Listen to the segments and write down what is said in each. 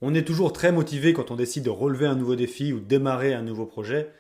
On est toujours très motivé quand on décide de relever un nouveau défi ou de démarrer un nouveau projet,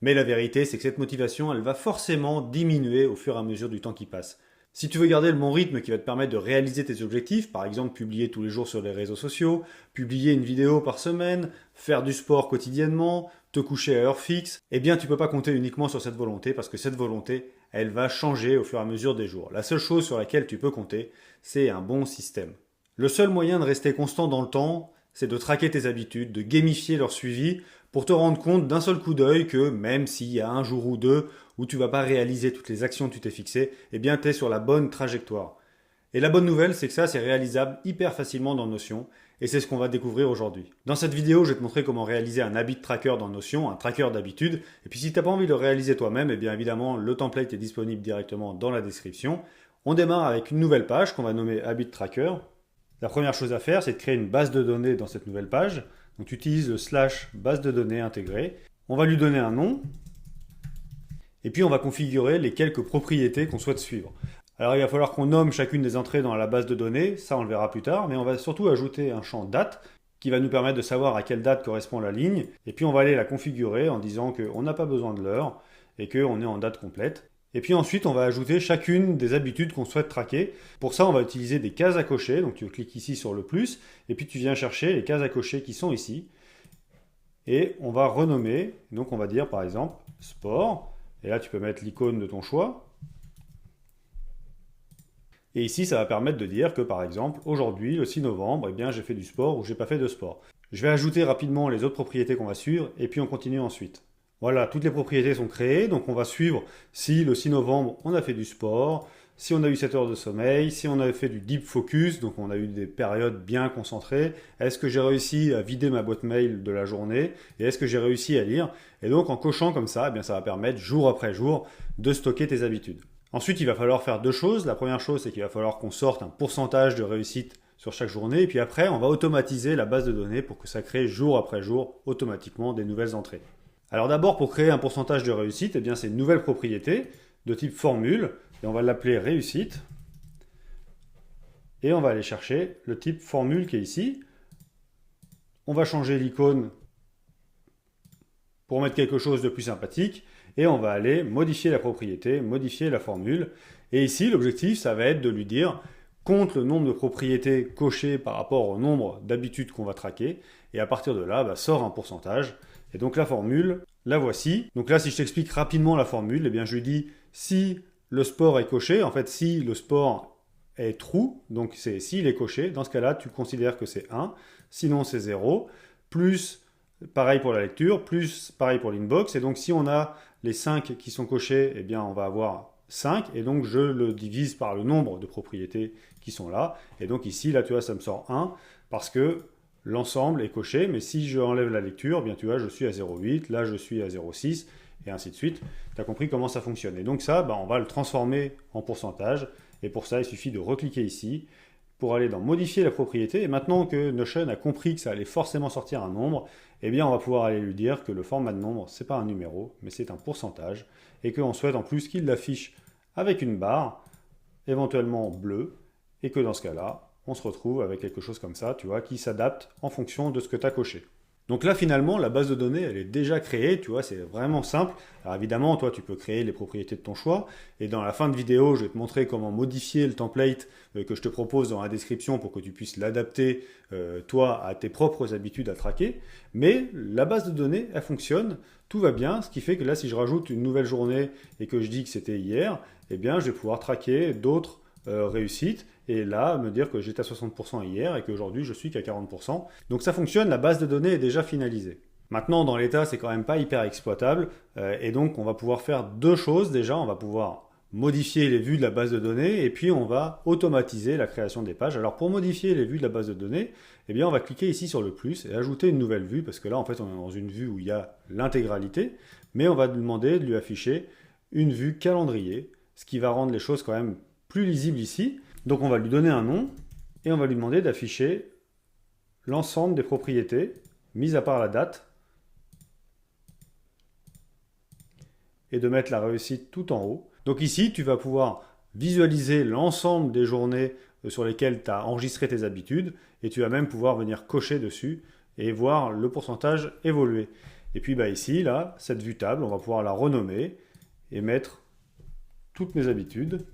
mais la vérité c'est que cette motivation elle va forcément diminuer au fur et à mesure du temps qui passe. Si tu veux garder le bon rythme qui va te permettre de réaliser tes objectifs, par exemple publier tous les jours sur les réseaux sociaux, publier une vidéo par semaine, faire du sport quotidiennement, te coucher à heure fixe, eh bien tu peux pas compter uniquement sur cette volonté parce que cette volonté, elle va changer au fur et à mesure des jours. La seule chose sur laquelle tu peux compter, c'est un bon système. Le seul moyen de rester constant dans le temps, c'est de traquer tes habitudes, de gamifier leur suivi pour te rendre compte d'un seul coup d'œil que même s'il y a un jour ou deux où tu vas pas réaliser toutes les actions que tu t'es fixées, eh bien tu es sur la bonne trajectoire. Et la bonne nouvelle, c'est que ça, c'est réalisable hyper facilement dans Notion, et c'est ce qu'on va découvrir aujourd'hui. Dans cette vidéo, je vais te montrer comment réaliser un habit tracker dans Notion, un tracker d'habitude, et puis si tu n'as pas envie de le réaliser toi-même, eh bien évidemment, le template est disponible directement dans la description. On démarre avec une nouvelle page qu'on va nommer Habit Tracker. La première chose à faire, c'est de créer une base de données dans cette nouvelle page. Donc tu utilises le slash base de données intégrée. On va lui donner un nom. Et puis on va configurer les quelques propriétés qu'on souhaite suivre. Alors il va falloir qu'on nomme chacune des entrées dans la base de données, ça on le verra plus tard, mais on va surtout ajouter un champ date qui va nous permettre de savoir à quelle date correspond la ligne. Et puis on va aller la configurer en disant qu'on n'a pas besoin de l'heure et qu'on est en date complète. Et puis ensuite, on va ajouter chacune des habitudes qu'on souhaite traquer. Pour ça, on va utiliser des cases à cocher. Donc tu cliques ici sur le plus, et puis tu viens chercher les cases à cocher qui sont ici. Et on va renommer. Donc on va dire par exemple sport. Et là, tu peux mettre l'icône de ton choix. Et ici, ça va permettre de dire que par exemple, aujourd'hui, le 6 novembre, eh bien, j'ai fait du sport ou j'ai pas fait de sport. Je vais ajouter rapidement les autres propriétés qu'on va suivre, et puis on continue ensuite. Voilà, toutes les propriétés sont créées, donc on va suivre si le 6 novembre on a fait du sport, si on a eu 7 heures de sommeil, si on a fait du deep focus, donc on a eu des périodes bien concentrées, est-ce que j'ai réussi à vider ma boîte mail de la journée, et est-ce que j'ai réussi à lire. Et donc en cochant comme ça, eh bien, ça va permettre jour après jour de stocker tes habitudes. Ensuite, il va falloir faire deux choses. La première chose, c'est qu'il va falloir qu'on sorte un pourcentage de réussite sur chaque journée, et puis après, on va automatiser la base de données pour que ça crée jour après jour automatiquement des nouvelles entrées. Alors d'abord, pour créer un pourcentage de réussite, eh bien, c'est une nouvelle propriété de type formule, et on va l'appeler réussite. Et on va aller chercher le type formule qui est ici. On va changer l'icône pour mettre quelque chose de plus sympathique, et on va aller modifier la propriété, modifier la formule. Et ici, l'objectif, ça va être de lui dire compte le nombre de propriétés cochées par rapport au nombre d'habitudes qu'on va traquer, et à partir de là, sort un pourcentage. Et donc la formule, la voici. Donc là, si je t'explique rapidement la formule, eh bien je dis si le sport est coché, en fait si le sport est true, donc c'est s'il est coché, dans ce cas-là, tu considères que c'est 1, sinon c'est 0, plus pareil pour la lecture, plus pareil pour l'inbox, et donc si on a les 5 qui sont cochés, eh bien on va avoir 5, et donc je le divise par le nombre de propriétés qui sont là, et donc ici, là tu vois, ça me sort 1, parce que l'ensemble est coché, mais si je enlève la lecture, eh bien tu vois, je suis à 0,8, là je suis à 0,6, et ainsi de suite. Tu as compris comment ça fonctionne. Et donc ça, on va le transformer en pourcentage, et pour ça, il suffit de recliquer ici, pour aller dans modifier la propriété, et maintenant que Notion a compris que ça allait forcément sortir un nombre, eh bien on va pouvoir aller lui dire que le format de nombre, c'est pas un numéro, mais c'est un pourcentage, et qu'on souhaite en plus qu'il l'affiche avec une barre, éventuellement bleue, et que dans ce cas-là, on se retrouve avec quelque chose comme ça, tu vois, qui s'adapte en fonction de ce que tu as coché. Donc là, finalement, la base de données, elle est déjà créée, tu vois, c'est vraiment simple. Alors évidemment, toi, tu peux créer les propriétés de ton choix. Et dans la fin de vidéo, je vais te montrer comment modifier le template que je te propose dans la description pour que tu puisses l'adapter, toi, à tes propres habitudes à traquer. Mais la base de données, elle fonctionne, tout va bien, ce qui fait que là, si je rajoute une nouvelle journée et que je dis que c'était hier, eh bien, je vais pouvoir traquer d'autres réussite, et là me dire que j'étais à 60% hier et qu'aujourd'hui je suis qu'à 40%. Donc ça fonctionne, la base de données est déjà finalisée. Maintenant, dans l'état, c'est quand même pas hyper exploitable, et donc on va pouvoir faire deux choses déjà. On va pouvoir modifier les vues de la base de données, et puis on va automatiser la création des pages. Alors pour modifier les vues de la base de données, eh bien on va cliquer ici sur le plus et ajouter une nouvelle vue, parce que là en fait on est dans une vue où il y a l'intégralité, mais on va lui demander de lui afficher une vue calendrier, ce qui va rendre les choses quand même plus lisible ici. Donc on va lui donner un nom et on va lui demander d'afficher l'ensemble des propriétés, mis à part la date, et de mettre la réussite tout en haut. Donc ici, tu vas pouvoir visualiser l'ensemble des journées sur lesquels tu as enregistré tes habitudes et tu vas même pouvoir venir cocher dessus et voir le pourcentage évoluer. Et puis ici, là, cette vue table, on va pouvoir la renommer et mettre toutes mes habitudes.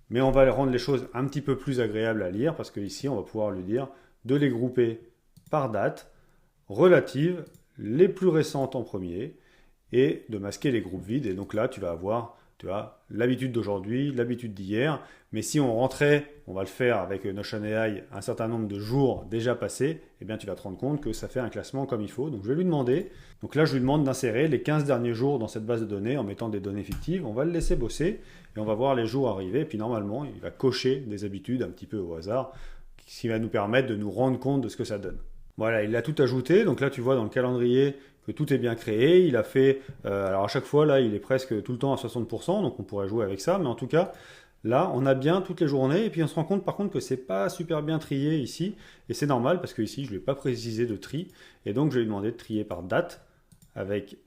Mais on va rendre les choses un petit peu plus agréables à lire parce qu'ici, on va pouvoir lui dire de les grouper par date, relative, les plus récentes en premier, et de masquer les groupes vides. Et donc là, tu vas avoir l'habitude d'aujourd'hui, l'habitude d'hier. Mais si on rentrait, on va le faire avec Notion AI, un certain nombre de jours déjà passés, eh bien tu vas te rendre compte que ça fait un classement comme il faut. Donc je vais lui demander, donc là je lui demande d'insérer les 15 derniers jours dans cette base de données en mettant des données fictives. On va le laisser bosser et on va voir les jours arriver. Et puis normalement, il va cocher des habitudes un petit peu au hasard, ce qui va nous permettre de nous rendre compte de ce que ça donne. Voilà, il a tout ajouté. Donc là, tu vois dans le calendrier que tout est bien créé. Il a fait, alors à chaque fois, là, il est presque tout le temps à 60%, donc on pourrait jouer avec ça. Mais en tout cas, là, on a bien toutes les journées. Et puis on se rend compte par contre que c'est pas super bien trié ici. Et c'est normal parce que ici, je ne lui ai pas précisé de tri. Et donc, je vais lui demander de trier par date avec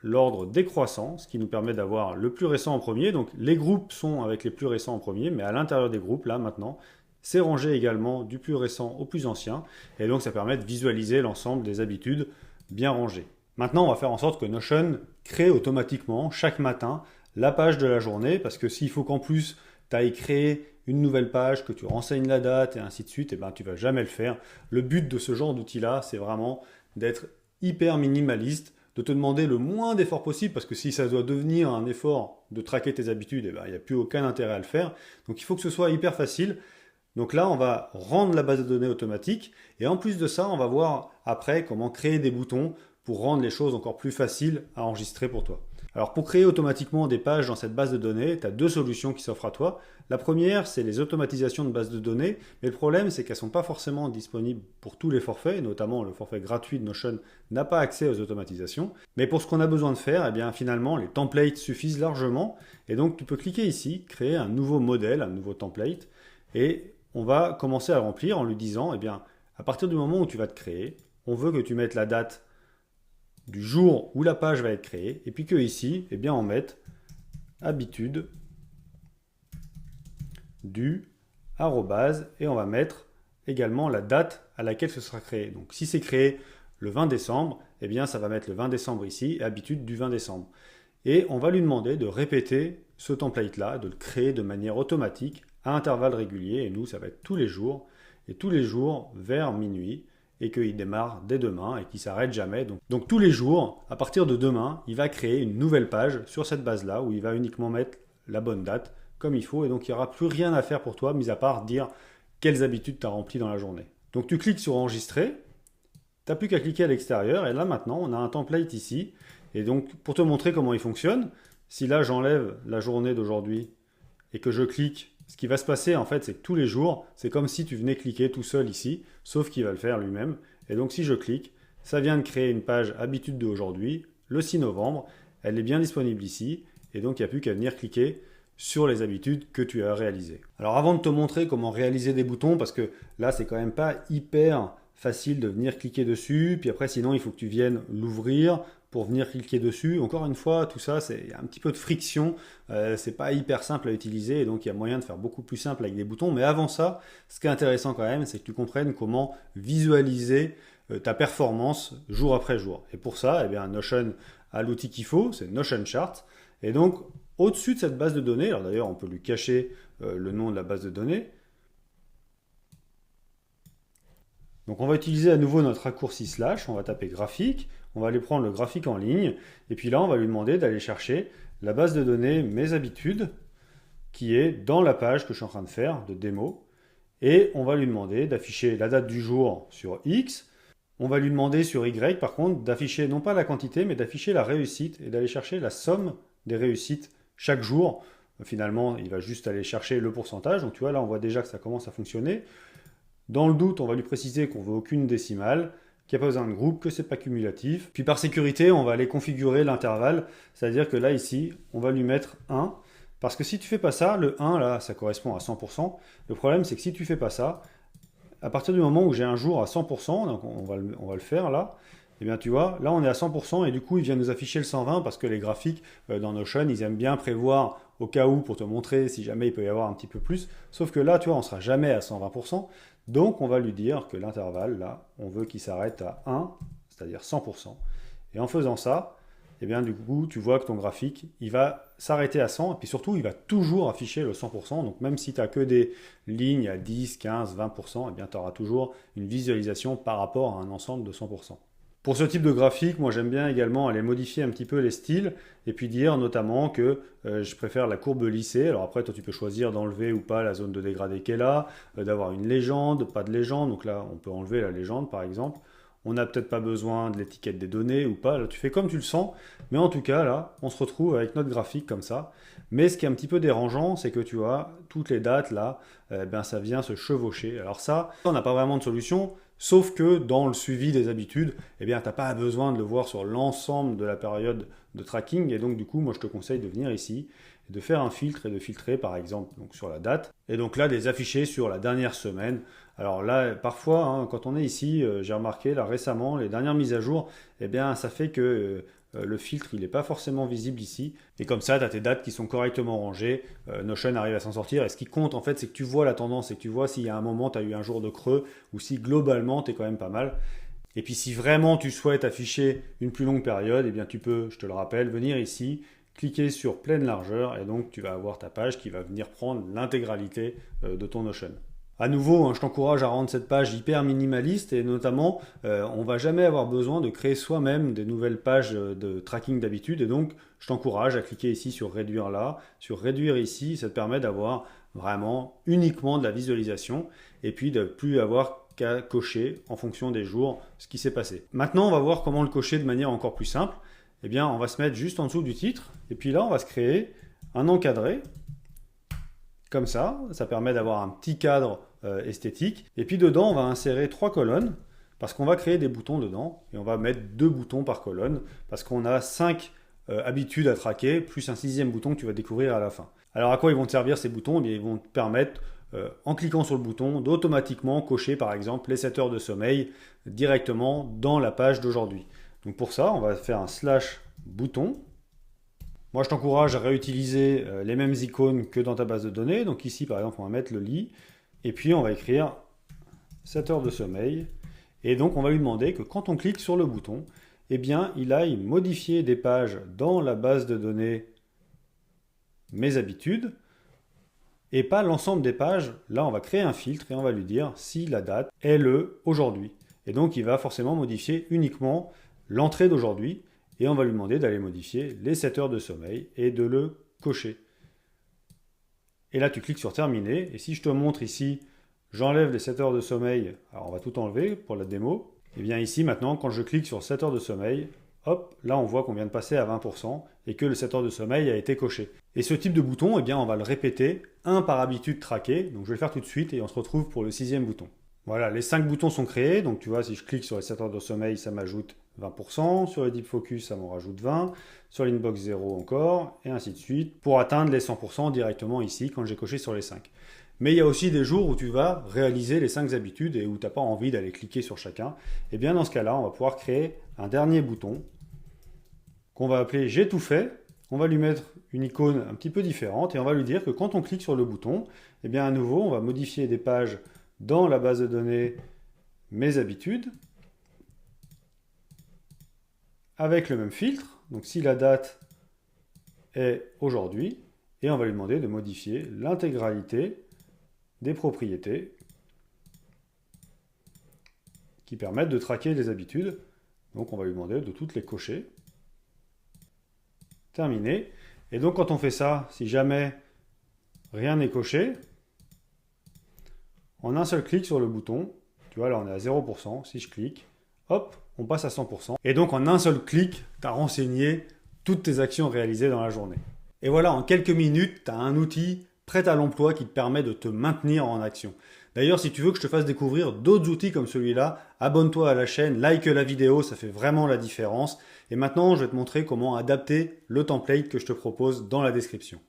l'ordre décroissant, ce qui nous permet d'avoir le plus récent en premier. Donc les groupes sont avec les plus récents en premier, mais à l'intérieur des groupes, là, maintenant, c'est rangé également du plus récent au plus ancien. Et donc, ça permet de visualiser l'ensemble des habitudes bien rangées. Maintenant, on va faire en sorte que Notion crée automatiquement chaque matin la page de la journée, parce que s'il faut qu'en plus tu ailles créer une nouvelle page, que tu renseignes la date et ainsi de suite, eh ben, tu ne vas jamais le faire. Le but de ce genre d'outil-là, c'est vraiment d'être hyper minimaliste, de te demander le moins d'efforts possible, parce que si ça doit devenir un effort de traquer tes habitudes, eh ben, il n'y a plus aucun intérêt à le faire. Donc il faut que ce soit hyper facile. Donc là, on va rendre la base de données automatique et en plus de ça, on va voir après comment créer des boutons pour rendre les choses encore plus faciles à enregistrer pour toi. Alors pour créer automatiquement des pages dans cette base de données, tu as deux solutions qui s'offrent à toi. La première, c'est les automatisations de base de données, mais le problème, c'est qu'elles ne sont pas forcément disponibles pour tous les forfaits, et notamment le forfait gratuit de Notion n'a pas accès aux automatisations. Mais pour ce qu'on a besoin de faire, eh bien, finalement, les templates suffisent largement, et donc tu peux cliquer ici, créer un nouveau modèle, un nouveau template, et on va commencer à le remplir en lui disant, eh bien, à partir du moment où tu vas te créer, on veut que tu mettes la date du jour où la page va être créée, et puis que ici, eh bien, on mette habitude du arrobase, et on va mettre également la date à laquelle ce sera créé. Donc si c'est créé le 20 décembre, eh bien, ça va mettre le 20 décembre ici, et habitude du 20 décembre. Et on va lui demander de répéter ce template-là, de le créer de manière automatique, à intervalles réguliers, et nous, ça va être tous les jours, et tous les jours vers minuit, et qu'il démarre dès demain et qu'il ne s'arrête jamais. Donc tous les jours, à partir de demain, il va créer une nouvelle page sur cette base-là, où il va uniquement mettre la bonne date, comme il faut, et donc il n'y aura plus rien à faire pour toi, mis à part dire quelles habitudes tu as remplies dans la journée. Donc tu cliques sur enregistrer, tu n'as plus qu'à cliquer à l'extérieur, et là maintenant, on a un template ici, et donc pour te montrer comment il fonctionne, si là j'enlève la journée d'aujourd'hui, et que je clique, ce qui va se passer en fait, c'est que tous les jours, c'est comme si tu venais cliquer tout seul ici, sauf qu'il va le faire lui-même. Et donc si je clique, ça vient de créer une page habitude d'aujourd'hui, le 6 novembre, elle est bien disponible ici, et donc il n'y a plus qu'à venir cliquer sur les habitudes que tu as réalisées. Alors avant de te montrer comment réaliser des boutons, parce que là c'est quand même pas hyper facile de venir cliquer dessus, puis après sinon il faut que tu viennes l'ouvrir pour venir cliquer dessus. Encore une fois, tout ça, c'est un petit peu de friction, c'est pas hyper simple à utiliser, et donc il y a moyen de faire beaucoup plus simple avec des boutons. Mais avant ça, ce qui est intéressant quand même, c'est que tu comprennes comment visualiser ta performance jour après jour. Et pour ça, eh bien, Notion a l'outil qu'il faut, c'est Notion Chart. Et donc, au-dessus de cette base de données, alors d'ailleurs on peut lui cacher le nom de la base de données. Donc on va utiliser à nouveau notre raccourci slash, on va taper graphique, on va aller prendre le graphique en ligne, et puis là on va lui demander d'aller chercher la base de données mes habitudes, qui est dans la page que je suis en train de faire, de démo, et on va lui demander d'afficher la date du jour sur X, on va lui demander sur Y par contre d'afficher non pas la quantité, mais d'afficher la réussite, et d'aller chercher la somme des réussites chaque jour. Finalement, il va juste aller chercher le pourcentage, donc tu vois là on voit déjà que ça commence à fonctionner. Dans le doute, on va lui préciser qu'on ne veut aucune décimale, qu'il n'y a pas besoin de groupe, que ce n'est pas cumulatif. Puis par sécurité, on va aller configurer l'intervalle, c'est-à-dire que là, ici, on va lui mettre 1, parce que si tu ne fais pas ça, le 1, là, ça correspond à 100%. Le problème, c'est que si tu ne fais pas ça, à partir du moment où j'ai un jour à 100%, donc on va le faire là, eh bien tu vois, là on est à 100% et du coup il vient nous afficher le 120 parce que les graphiques dans Notion, ils aiment bien prévoir au cas où pour te montrer si jamais il peut y avoir un petit peu plus. Sauf que là, tu vois, on ne sera jamais à 120%. Donc, on va lui dire que l'intervalle, là, on veut qu'il s'arrête à 1, c'est-à-dire 100%. Et en faisant ça, eh bien, du coup, tu vois que ton graphique, il va s'arrêter à 100, et puis surtout, il va toujours afficher le 100%. Donc, même si tu n'as que des lignes à 10, 15, 20%, eh bien, tu auras toujours une visualisation par rapport à un ensemble de 100%. Pour ce type de graphique, moi j'aime bien également aller modifier un petit peu les styles et puis dire notamment que je préfère la courbe lissée. Alors après, toi tu peux choisir d'enlever ou pas la zone de dégradé qui est là, d'avoir une légende, pas de légende. Donc là, on peut enlever la légende par exemple. On n'a peut-être pas besoin de l'étiquette des données ou pas. Là, tu fais comme tu le sens. Mais en tout cas, là, on se retrouve avec notre graphique comme ça. Mais ce qui est un petit peu dérangeant, c'est que tu vois, toutes les dates là, ben, ça vient se chevaucher. Alors ça, on n'a pas vraiment de solution. Sauf que dans le suivi des habitudes, eh bien, tu n'as pas besoin de le voir sur l'ensemble de la période de tracking. Et donc, du coup, moi, je te conseille de venir ici et de faire un filtre et de filtrer, par exemple, donc, sur la date. Et donc là, de les afficher sur la dernière semaine. Alors là, parfois, hein, quand on est ici, j'ai remarqué, là, récemment, les dernières mises à jour, eh bien, ça fait que le filtre, il n'est pas forcément visible ici. Et comme ça, tu as tes dates qui sont correctement rangées. Notion arrive à s'en sortir. Et ce qui compte, en fait, c'est que tu vois la tendance et que tu vois s'il y a un moment, tu as eu un jour de creux ou si globalement, tu es quand même pas mal. Et puis, si vraiment tu souhaites afficher une plus longue période, eh bien, tu peux, je te le rappelle, venir ici, cliquer sur pleine largeur et donc tu vas avoir ta page qui va venir prendre l'intégralité de ton Notion. À nouveau, hein, je t'encourage à rendre cette page hyper minimaliste et notamment, on ne va jamais avoir besoin de créer soi-même des nouvelles pages de tracking d'habitude. Et donc, je t'encourage à cliquer ici sur réduire là, sur réduire ici. Ça te permet d'avoir vraiment uniquement de la visualisation et puis de ne plus avoir qu'à cocher en fonction des jours ce qui s'est passé. Maintenant, on va voir comment le cocher de manière encore plus simple. Eh bien, on va se mettre juste en dessous du titre et puis là, on va se créer un encadré. Comme ça permet d'avoir un petit cadre esthétique. Et puis dedans, on va insérer 3 colonnes parce qu'on va créer des boutons dedans et on va mettre 2 boutons par colonne parce qu'on a 5 habitudes à traquer plus un 6e bouton que tu vas découvrir à la fin. Alors à quoi ils vont te servir ces boutons? Eh bien, ils vont te permettre, en cliquant sur le bouton, d'automatiquement cocher par exemple les 7 heures de sommeil directement dans la page d'aujourd'hui. Donc pour ça, on va faire un / bouton. Moi, je t'encourage à réutiliser les mêmes icônes que dans ta base de données. Donc ici, par exemple, on va mettre le lit. Et puis, on va écrire 7 heures de sommeil. Et donc, on va lui demander que quand on clique sur le bouton, eh bien, il aille modifier des pages dans la base de données Mes habitudes. Et pas l'ensemble des pages. Là, on va créer un filtre et on va lui dire si la date est le aujourd'hui. Et donc, il va forcément modifier uniquement l'entrée d'aujourd'hui. Et on va lui demander d'aller modifier les 7 heures de sommeil et de le cocher. Et là, tu cliques sur terminer. Et si je te montre ici, j'enlève les 7 heures de sommeil. Alors, on va tout enlever pour la démo. Et bien ici, maintenant, quand je clique sur 7 heures de sommeil, hop, là, on voit qu'on vient de passer à 20% et que le 7 heures de sommeil a été coché. Et ce type de bouton, eh bien, on va le répéter, un par habitude traquée. Donc, je vais le faire tout de suite et on se retrouve pour le 6e bouton. Voilà, les 5 boutons sont créés. Donc, tu vois, si je clique sur les 7 heures de sommeil, ça m'ajoute 20%. Sur le Deep Focus, ça m'en rajoute 20%. Sur l'Inbox 0 encore, et ainsi de suite, pour atteindre les 100% directement ici, quand j'ai coché sur les 5. Mais il y a aussi des jours où tu vas réaliser les 5 habitudes et où tu n'as pas envie d'aller cliquer sur chacun. Et bien, dans ce cas-là, on va pouvoir créer un dernier bouton qu'on va appeler « J'ai tout fait ». On va lui mettre une icône un petit peu différente et on va lui dire que quand on clique sur le bouton, eh bien, à nouveau, on va modifier des pages dans la base de données Mes habitudes avec le même filtre. Donc si la date est aujourd'hui, et on va lui demander de modifier l'intégralité des propriétés qui permettent de traquer les habitudes. Donc on va lui demander de toutes les cocher. Terminé. Et donc quand on fait ça, si jamais rien n'est coché, en un seul clic sur le bouton, tu vois là on est à 0%, si je clique, hop, on passe à 100%. Et donc en un seul clic, tu as renseigné toutes tes actions réalisées dans la journée. Et voilà, en quelques minutes, tu as un outil prêt à l'emploi qui te permet de te maintenir en action. D'ailleurs, si tu veux que je te fasse découvrir d'autres outils comme celui-là, abonne-toi à la chaîne, like la vidéo, ça fait vraiment la différence. Et maintenant, je vais te montrer comment adapter le template que je te propose dans la description.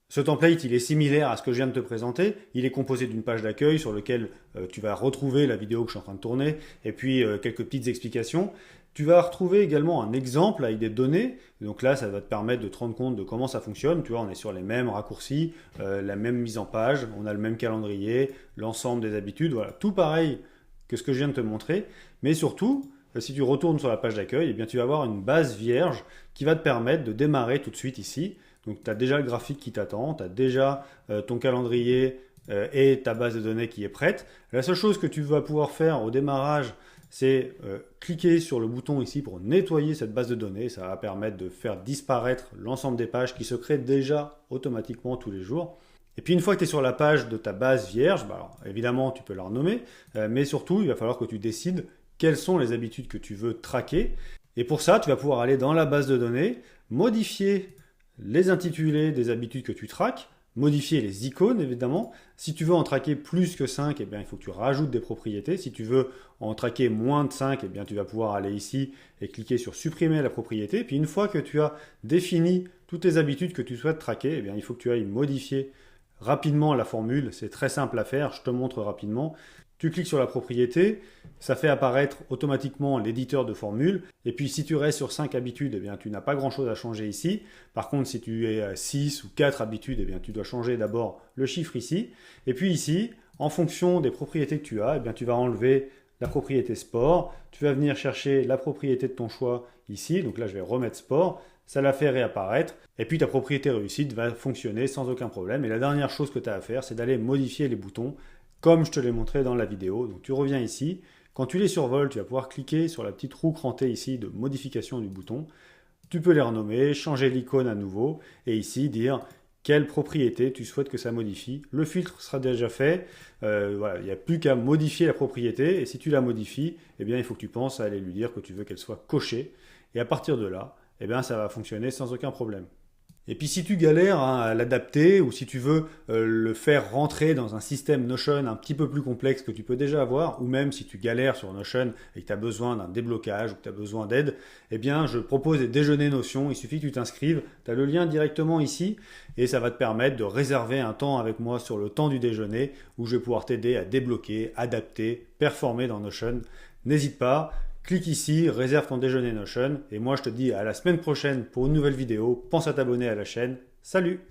Ce template, il est similaire à ce que je viens de te présenter. Il est composé d'une page d'accueil sur laquelle tu vas retrouver la vidéo que je suis en train de tourner et puis quelques petites explications. Tu vas retrouver également un exemple avec des données. Donc là, ça va te permettre de te rendre compte de comment ça fonctionne. Tu vois, on est sur les mêmes raccourcis, la même mise en page, on a le même calendrier, l'ensemble des habitudes. Voilà, tout pareil que ce que je viens de te montrer. Mais surtout, si tu retournes sur la page d'accueil, eh bien, tu vas avoir une base vierge qui va te permettre de démarrer tout de suite ici. Donc, tu as déjà le graphique qui t'attend, tu as déjà ton calendrier et ta base de données qui est prête. La seule chose que tu vas pouvoir faire au démarrage, c'est cliquer sur le bouton ici pour nettoyer cette base de données. Ça va permettre de faire disparaître l'ensemble des pages qui se créent déjà automatiquement tous les jours. Et puis une fois que tu es sur la page de ta base vierge, bah alors, évidemment tu peux la renommer, mais surtout il va falloir que tu décides quelles sont les habitudes que tu veux traquer. Et pour ça, tu vas pouvoir aller dans la base de données, modifier les intitulés des habitudes que tu traques, modifier les icônes évidemment. Si tu veux en traquer plus que 5, eh bien, il faut que tu rajoutes des propriétés. Si tu veux en traquer moins de 5, eh bien, tu vas pouvoir aller ici et cliquer sur supprimer la propriété. Puis une fois que tu as défini toutes les habitudes que tu souhaites traquer, eh bien, il faut que tu ailles modifier rapidement la formule. C'est très simple à faire, je te montre rapidement. Tu cliques sur la propriété, ça fait apparaître automatiquement l'éditeur de formule. Et puis si tu restes sur 5 habitudes, eh bien, tu n'as pas grand-chose à changer ici. Par contre, si tu es à 6 ou 4 habitudes, eh bien, tu dois changer d'abord le chiffre ici. Et puis ici, en fonction des propriétés que tu as, eh bien, tu vas enlever la propriété sport. Tu vas venir chercher la propriété de ton choix ici. Donc là, je vais remettre sport. Ça la fait réapparaître. Et puis ta propriété réussite va fonctionner sans aucun problème. Et la dernière chose que tu as à faire, c'est d'aller modifier les boutons, comme je te l'ai montré dans la vidéo. Donc tu reviens ici, quand tu les survoles, tu vas pouvoir cliquer sur la petite roue crantée ici de modification du bouton. Tu peux les renommer, changer l'icône à nouveau et ici dire quelle propriété tu souhaites que ça modifie. Le filtre sera déjà fait, voilà, il n'y a plus qu'à modifier la propriété et si tu la modifies, eh bien, il faut que tu penses à aller lui dire que tu veux qu'elle soit cochée et à partir de là, eh bien, ça va fonctionner sans aucun problème. Et puis si tu galères à l'adapter ou si tu veux le faire rentrer dans un système Notion un petit peu plus complexe que tu peux déjà avoir, ou même si tu galères sur Notion et que tu as besoin d'un déblocage ou que tu as besoin d'aide, eh bien je propose des déjeuners Notion, il suffit que tu t'inscrives, tu as le lien directement ici et ça va te permettre de réserver un temps avec moi sur le temps du déjeuner où je vais pouvoir t'aider à débloquer, adapter, performer dans Notion. N'hésite pas. Clique ici, réserve ton déjeuner Notion et moi je te dis à la semaine prochaine pour une nouvelle vidéo. Pense à t'abonner à la chaîne. Salut!